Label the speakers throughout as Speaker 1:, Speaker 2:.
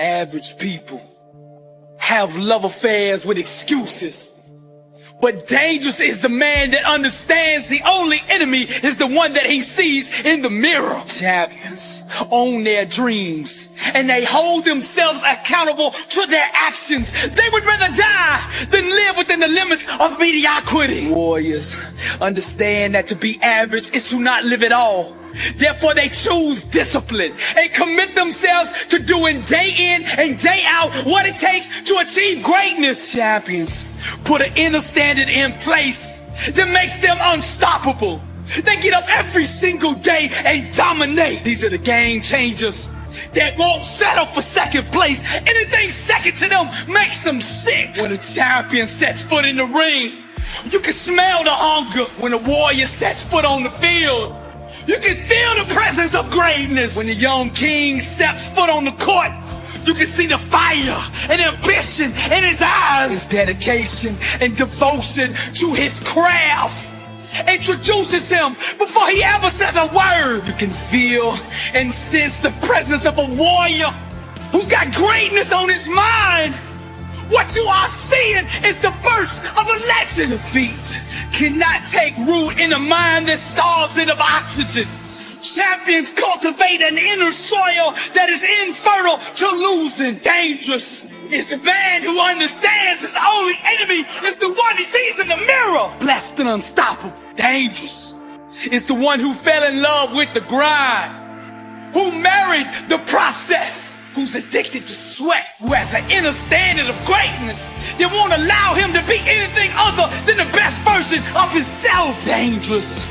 Speaker 1: Average people have love affairs with excuses. But dangerous is the man that understands the only enemy is the one that he sees in the mirror. Champions own their dreams and they hold themselves accountable to their actions. They would rather die than live within the limits of mediocrity. Warriors understand that to be average is to not live at all. Therefore, they choose discipline and commit themselves to doing day in and day out what it takes to achieve greatness. Champions put an inner standard in place that makes them unstoppable. They get up every single day and dominate. These are the game changers that won't settle for second place. Anything second to them makes them sick. When a champion sets foot in the ring, you can smell the hunger. When a warrior sets foot on the field, you can feel the presence of greatness. When the young king steps foot on the court, you can see the fire and ambition in his eyes. His dedication and devotion to his craft introduces him before he ever says a word. You can feel and sense the presence of a warrior who's got greatness on his mind. What you are seeing is the birth of a legend. Defeat cannot take root in a mind that starves it of oxygen. Champions cultivate an inner soil that is infertile to losing. Dangerous is the man who understands his only enemy is the one he sees in the mirror. Blessed and unstoppable. Dangerous is the one who fell in love with the grind, who married the process, who's addicted to sweat, who has an inner standard of greatness that won't allow him to be anything other than the best version of himself. Dangerous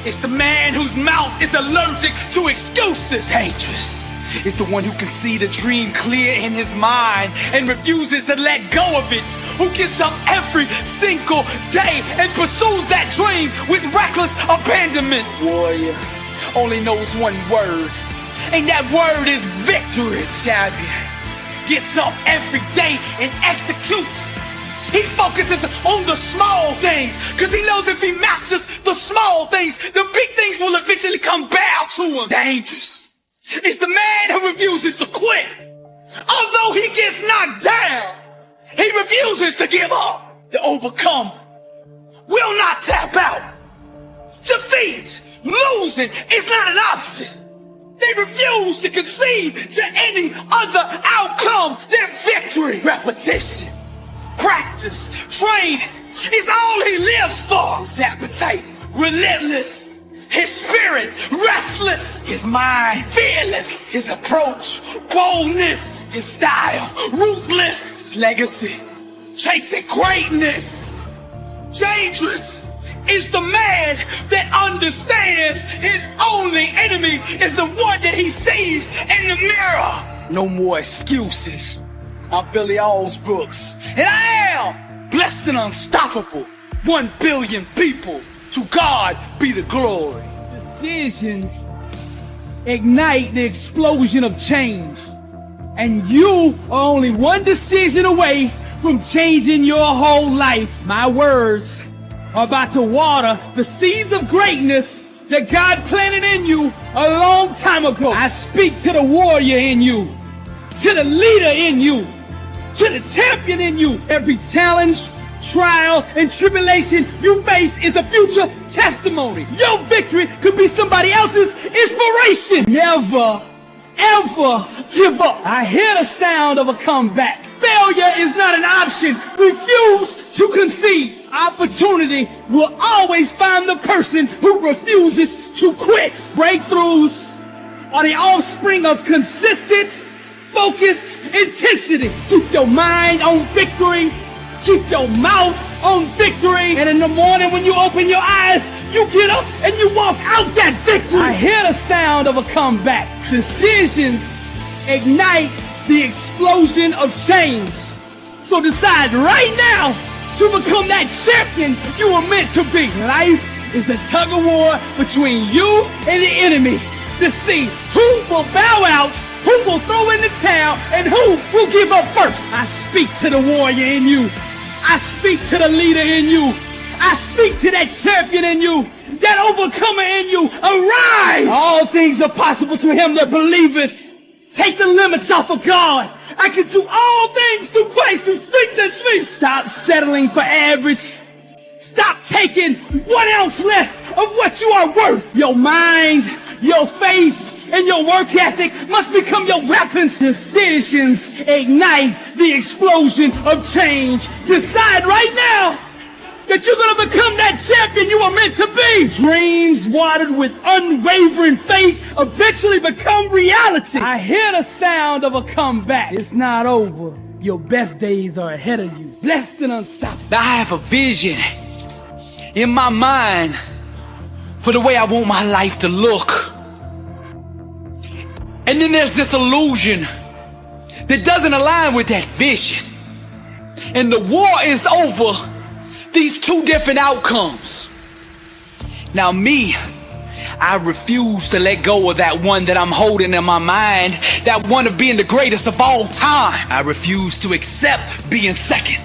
Speaker 1: is the man whose mouth is allergic to excuses. Dangerous is the one who can see the dream clear in his mind and refuses to let go of it, who gets up every single day and pursues that dream with reckless abandonment. Warrior only knows one word, and that word is victory. Champion gets up every day and executes. He focuses on the small things because he knows if he masters the small things, the big things will eventually come back to him. Dangerous is the man who refuses to quit. Although he gets knocked down, he refuses to give up. The overcome will not tap out. Defeat, losing is not an option. They refuse to concede to any other outcome than victory. Repetition, practice, training is all he lives for. His appetite, relentless. His spirit, restless. His mind, fearless. His approach, boldness. His style, ruthless. His legacy, chasing greatness. Dangerous is the man that understands his only enemy is the one that he sees in the mirror. No more excuses. I'm Billy Alsbrooks, and I am blessed and unstoppable. 1 billion people. To God be the glory. Decisions ignite the explosion of change. And you are only one decision away from changing your whole life. My words are about to water the seeds of greatness that God planted in you a long time ago. I speak to the warrior in you, to the leader in you, to the champion in you. Every challenge, trial, and tribulation you face is a future testimony. Your victory could be somebody else's inspiration. Never, ever give up. I hear the sound of a comeback. Failure is not an option. Refuse to concede. Opportunity will always find the person who refuses to quit. Breakthroughs are the offspring of consistent, focused intensity. Keep your mind on victory. Keep your mouth on victory. And in the morning when you open your eyes, you get up and you walk out that victory. I hear the sound of a comeback. Decisions ignite the explosion of change. So decide right now to become that champion you were meant to be. Life is a tug of war between you and the enemy to see who will bow out, who will throw in the towel, and who will give up first. I speak to the warrior in you. I speak to the leader in you. I speak to that champion in you, that overcomer in you. Arise! All things are possible to him that believeth. Take the limits off of God. I can do all things through Christ who strengthens me. Stop settling for average. Stop taking 1 ounce less of what you are worth. Your mind, your faith, and your work ethic must become your weapons. Decisions ignite the explosion of change. Decide right now that you're going to become that champion you were meant to be. Dreams watered with unwavering faith eventually become reality. I hear the sound of a comeback. It's not over. Your best days are ahead of you. Blessed and unstoppable. I have a vision in my mind for the way I want my life to look. And then there's this illusion that doesn't align with that vision. And the war is over these two different outcomes. Now me, I refuse to let go of that one that I'm holding in my mind, that one of being the greatest of all time. I refuse to accept being second.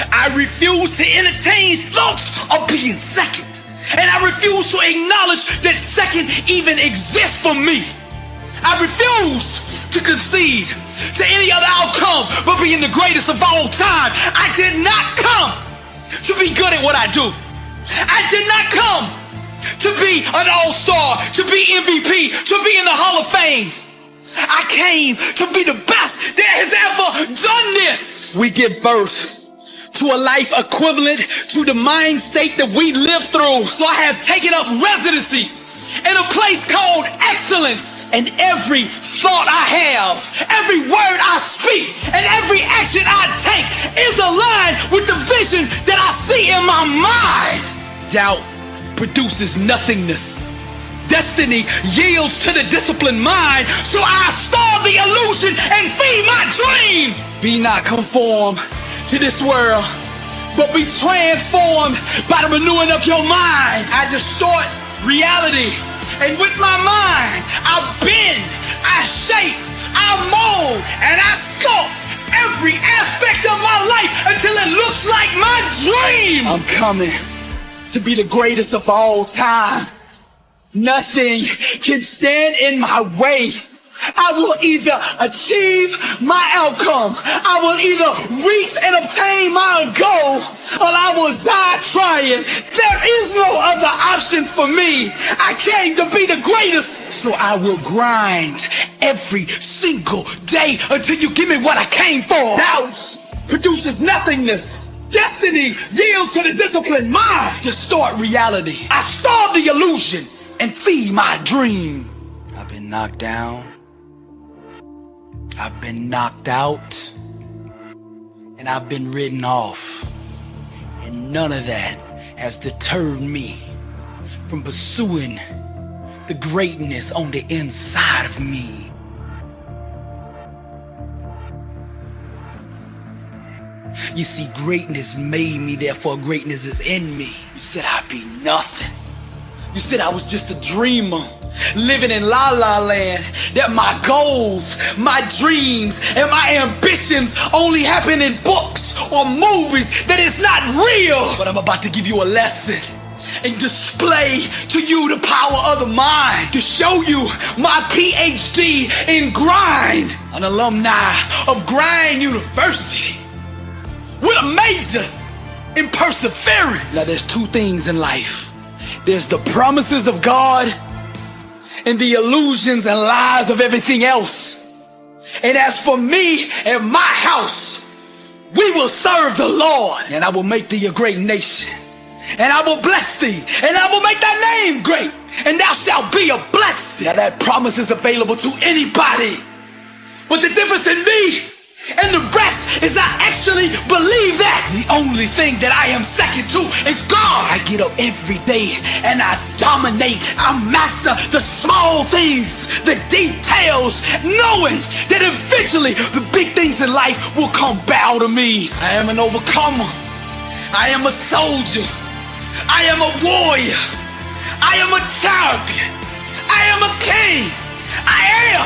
Speaker 1: I refuse to entertain thoughts of being second. And I refuse to acknowledge that second even exists for me. I refuse to concede to any other outcome but being the greatest of all time. I did not come to be good at what I do. I did not come to be an all-star, to be MVP, to be in the Hall of Fame. I came to be the best that has ever done this. We give birth to a life equivalent to the mind state that we live through. So I have taken up residency in a place called excellence. And every thought I have, every word I speak, and every action I take is aligned with the vision that I see in my mind. Doubt produces nothingness. Destiny yields to the disciplined mind, so I starve the illusion and feed my dream. Be not conformed to this world, but be transformed by the renewing of your mind. I distort reality, and with my mind, I bend, I shape, I mold, and I sculpt every aspect of my life until it looks like my dream. I'm coming to be the greatest of all time. Nothing can stand in my way. I will either achieve my outcome, I will either reach and obtain my goal, or I will die trying. There is no other option for me. I came to be the greatest, so I will grind every single day until you give me what I came for. Doubts produces nothingness. Destiny yields to the disciplined mind. Distort reality. I starve the illusion and feed my dream. I've been knocked down. I've been knocked out, and I've been written off, and none of that has deterred me from pursuing the greatness on the inside of me. You see, greatness made me, therefore greatness is in me. You said I'd be nothing. You said I was just a dreamer, living in la la land, that my goals, my dreams, and my ambitions only happen in books or movies, that it's not real. But I'm about to give you a lesson and display to you the power of the mind, to show you my PhD in grind, an alumni of Grind University with a major in perseverance. Now there's two things in life. There's the promises of God and the illusions and lies of everything else. And as for me and my house, we will serve the Lord. And I will make thee a great nation. And I will bless thee. And I will make thy name great. And thou shalt be a blessing. Now that promise is available to anybody. But the difference in me and the rest is I actually believe that. The only thing that I am second to is God. I get up every day and I dominate. I master the small things, the details, knowing that eventually the big things in life will come bow to me. I am an overcomer. I am a soldier. I am a warrior. I am a champion. I am a king. I am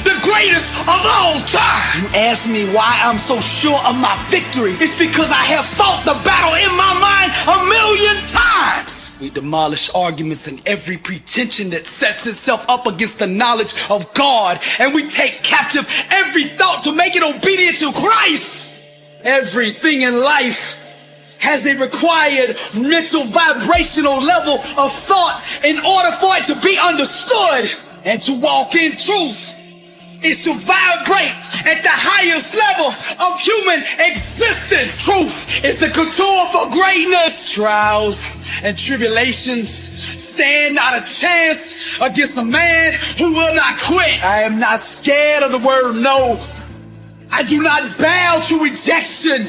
Speaker 1: the greatest of all time. You ask me why I'm so sure of my victory. It's because I have fought the battle in my mind 1,000,000 times. We demolish arguments and every pretension that sets itself up against the knowledge of God. And we take captive every thought to make it obedient to Christ. Everything in life has a required mental vibrational level of thought in order for it to be understood. And to walk in truth is to vibrate at the highest level of human existence. Truth is the couture for greatness. Trials and tribulations stand not a chance against a man who will not quit. I am not scared of the word no. I do not bow to rejection.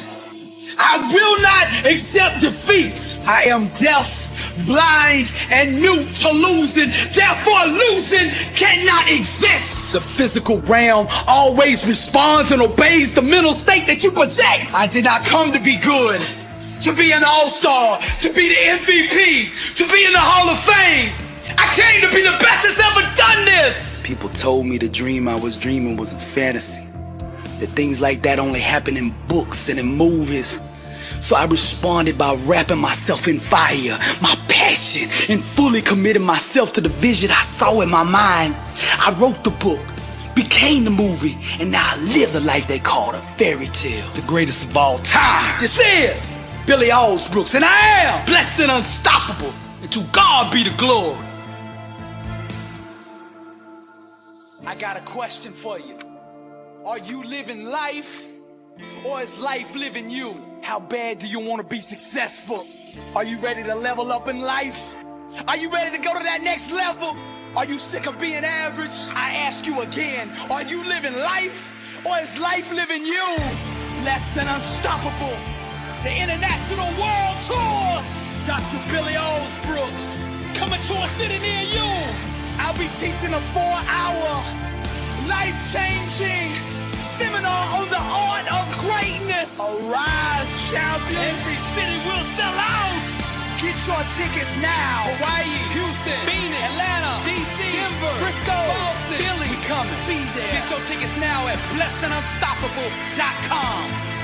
Speaker 1: I will not accept defeat. I am deaf, blind, and mute to losing. Therefore, losing cannot exist. The physical realm always responds and obeys the mental state that you project. I did not come to be good, to be an all-star, to be the MVP, to be in the Hall of Fame. I came to be the best that's ever done this. People told me the dream I was dreaming was a fantasy, that things like that only happen in books and in movies. So I responded by wrapping myself in fire, my passion, and fully committing myself to the vision I saw in my mind. I wrote the book, became the movie, and now I live the life they call a fairy tale. The greatest of all time. This is Billy Alsbrooks, and I am blessed and unstoppable. And to God be the glory. I got a question for you. Are you living life, or is life living you? How bad do you want to be successful? Are you ready to level up in life? Are you ready to go to that next level? Are you sick of being average? I ask you again, are you living life, or is life living you? Less than unstoppable. The International World Tour. Dr. Billy Alsbrooks coming to a city near you. I'll be teaching a 4-hour life-changing seminar on the art of greatness. Arise, champion. Every city will sell out. Get your tickets now. Hawaii, Houston, Phoenix, Atlanta, DC, Denver, Frisco, Boston, Philly. We coming. Be there. Get your tickets now at blessedandunstoppable.com.